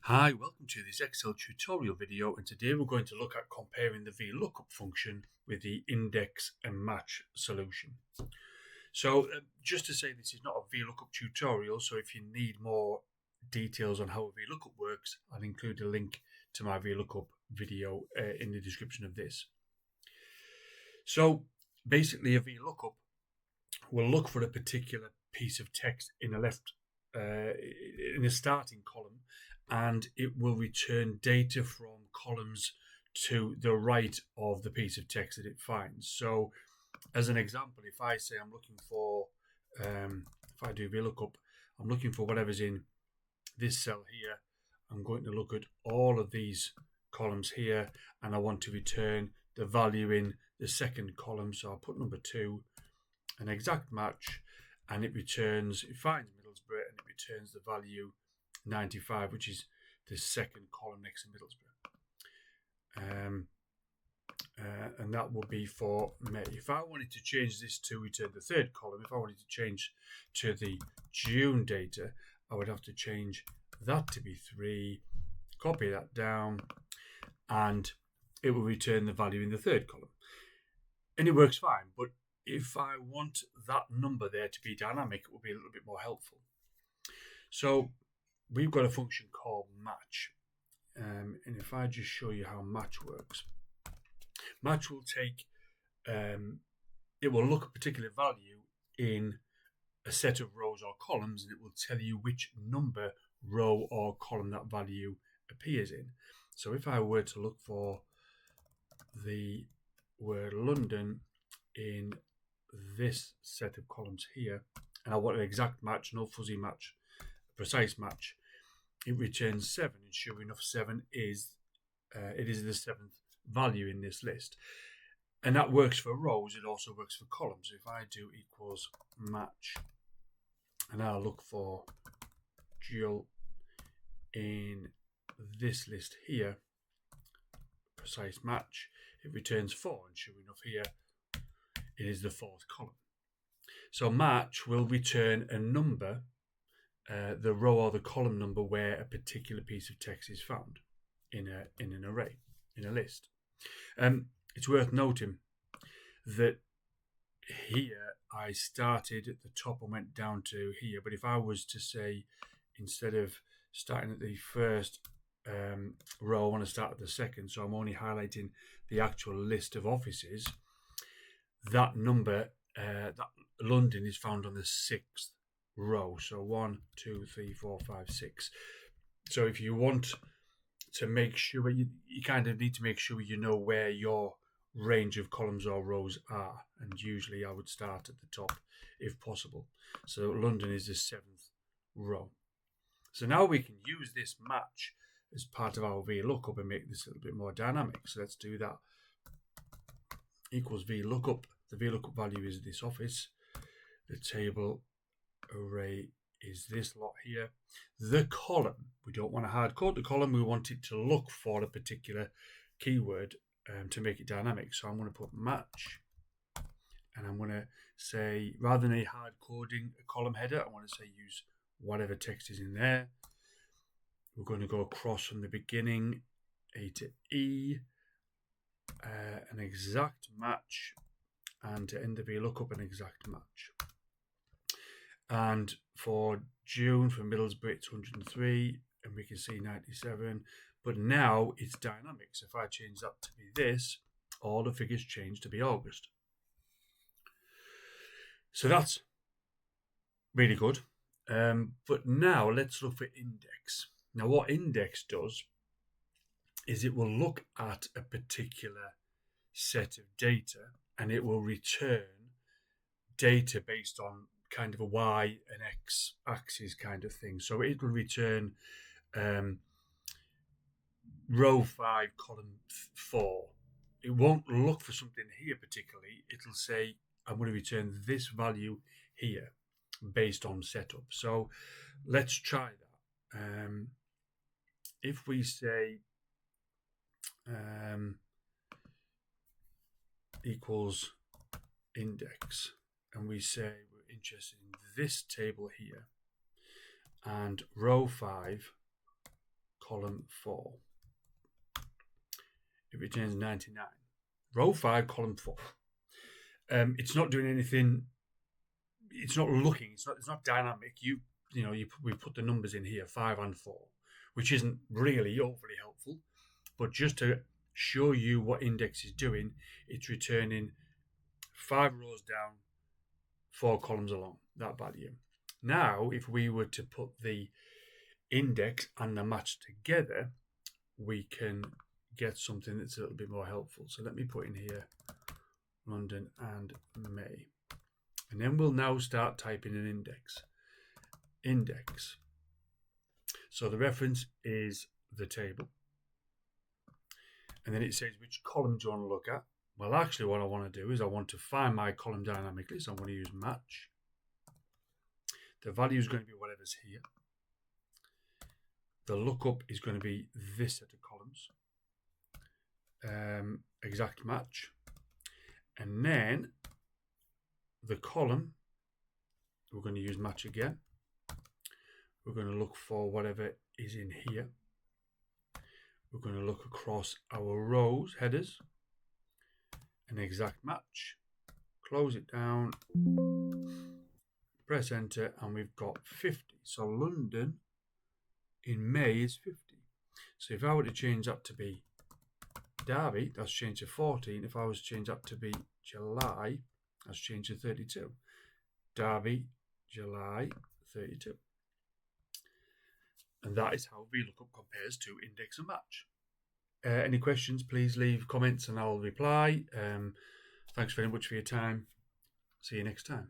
Hi, welcome to this Excel tutorial video, and today we're going to look at comparing the VLOOKUP function with the index and match solution. So just to say, this is not a VLOOKUP tutorial, so if you need more details on how a VLOOKUP works, I'll include a link to my VLOOKUP video in the description of this. So basically a VLOOKUP will look for a particular piece of text in a starting column, and it will return data from columns to the right of the piece of text that it finds. So as an example, if I say I'm looking for, if I do VLOOKUP, I'm looking for whatever's in this cell here, I'm going to look at all of these columns here, and I want to return the value in the second column. So I'll put number 2, an exact match, and it finds Middlesbrough, and it returns the value 95, which is the second column next to Middlesbrough. And that will be for May. If I wanted to change this to return the third column, if I wanted to change to the June data, I would have to change that to be 3, copy that down, and it will return the value in the third column. And it works fine, but if I want that number there to be dynamic, it will be a little bit more helpful. So we've got a function called match. And if I just show you how match works, match will take, it will look at a particular value in a set of rows or columns, and it will tell you which number, row or column that value appears in. So if I were to look for the word London in this set of columns here, and I want an exact match, no fuzzy match, a precise match, it returns 7, and sure enough, 7 is it is the 7th value in this list. And that works for rows, it also works for columns. If I do equals match, and I'll look for Jill in this list here, precise match, it returns 4, and sure enough here, it is the 4th column. So match will return a number, the row or the column number where a particular piece of text is found in an array, in a list. It's worth noting that here I started at the top and went down to here, but if I was to say, instead of starting at the first row, I want to start at the second, so I'm only highlighting the actual list of offices, that number, that London, is found on the 6th row. So 1, 2, 3, 4, 5, 6. So if you want to make sure, you kind of need to make sure you know where your range of columns or rows are, and usually I would start at the top if possible. So London is the 7th row. So now we can use this match as part of our VLOOKUP and make this a little bit more dynamic. So let's do that. Equals VLOOKUP. The VLOOKUP value is this office. The table array is this lot here. The column, we don't want to hard code the column, we want it to look for a particular keyword to make it dynamic. So I'm going to put match, and I'm going to say, rather than a hard coding a column header, I want to say use whatever text is in there. We're going to go across from the beginning, A to E, an exact match, and to end the VLOOKUP, an exact match. And for June, for Middlesbrough, it's 103, and we can see 97. But now it's dynamic. So if I change that to be this, all the figures change to be August. So that's really good. But now let's look for index. Now what index does is it will look at a particular set of data, and it will return data based on kind of a Y and X axis kind of thing. So it will return row 5, column 4. It won't look for something here particularly. It'll say, I'm going to return this value here based on setup. So let's try that. If we say equals index, and we say we're interested in this table here, and row 5, column 4. It returns 99. Row 5, column 4. It's not doing anything. It's not looking. It's not dynamic. We put the numbers in here, 5 and 4, which isn't really overly helpful. But just to show you what index is doing, it's returning 5 rows down, 4 columns along, that value. Now, if we were to put the index and the match together, we can get something that's a little bit more helpful. So let me put in here London and May. And then we'll now start typing an index. Index. So the reference is the table. And then it says, which column do you want to look at? Well, actually, what I want to do is I want to find my column dynamically. So I'm going to use match. The value is going to be whatever's here. The lookup is going to be this set of columns. Exact match. And then the column, we're going to use match again. We're going to look for whatever is in here. We're going to look across our rows, headers, an exact match, close it down, press enter, and we've got 50. So London in May is 50. So if I were to change that to be Derby, that's changed to 14. If I was to change that to be July, that's changed to 32. Derby, July, 32. And that is how VLOOKUP compares to index and match. Any questions, please leave comments and I'll reply. Thanks very much for your time. See you next time.